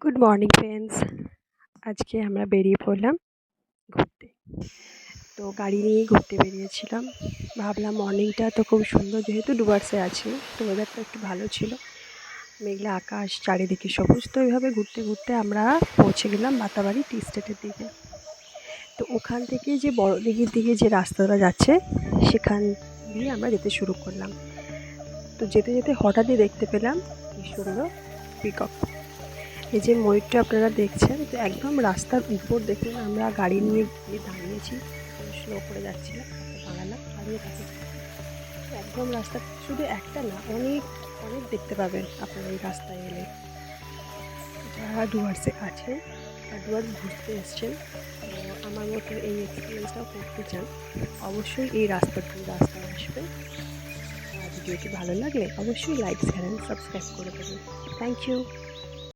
Good morning friends. আজকে আমরা বেরিয়ে পড়লাম ঘুরতে। তো গাড়ি নিয়েই ঘুরতে বেরিয়েছিলাম। ভাবলাম মর্নিংটা তো খুব সুন্দর, যেহেতু ডুয়ার্সে আছি তো ওয়েদারটা একটু ভালো ছিল, মেঘলা আকাশ, চারিদিকে সবুজ। তো এইভাবে ঘুরতে ঘুরতে আমরা পৌঁছে গেলাম বাতাবাড়ি টি স্টেটের দিকে। তো ওখান থেকে যে বড়দিঘির দিকে যে রাস্তাটা যাচ্ছে সেখান দিয়ে আমরা যেতে শুরু করলাম। তো যেতে যেতে হঠাৎই দেখতে পেলাম কি সুন্দর পিকক। এই যে ময়ূরটা আপনারা দেখছেন, তো একদম রাস্তার উপর দেখুন। আমরা গাড়ি নিয়ে গিয়ে দাঁড়িয়েছি, স্লো করে যাচ্ছিলাম, দাঁড়ালাম, দাঁড়িয়ে থাকি। একদম রাস্তা শুধু একটা না, অনেক অনেক দেখতে পাবেন আপনারা এই রাস্তায় এলে। যারা ডুয়ার্সে আছেন বা ডুয়ার্স ঘুরতে এসছেন, তো আমার মতো এই এক্সপিরিয়েন্সটাও করতে চান, অবশ্যই এই রাস্তায় আসবেন। আর ভিডিওটি ভালো লাগলে অবশ্যই লাইক, শেয়ার অ্যান্ড সাবস্ক্রাইব করে দেবেন। Thank you.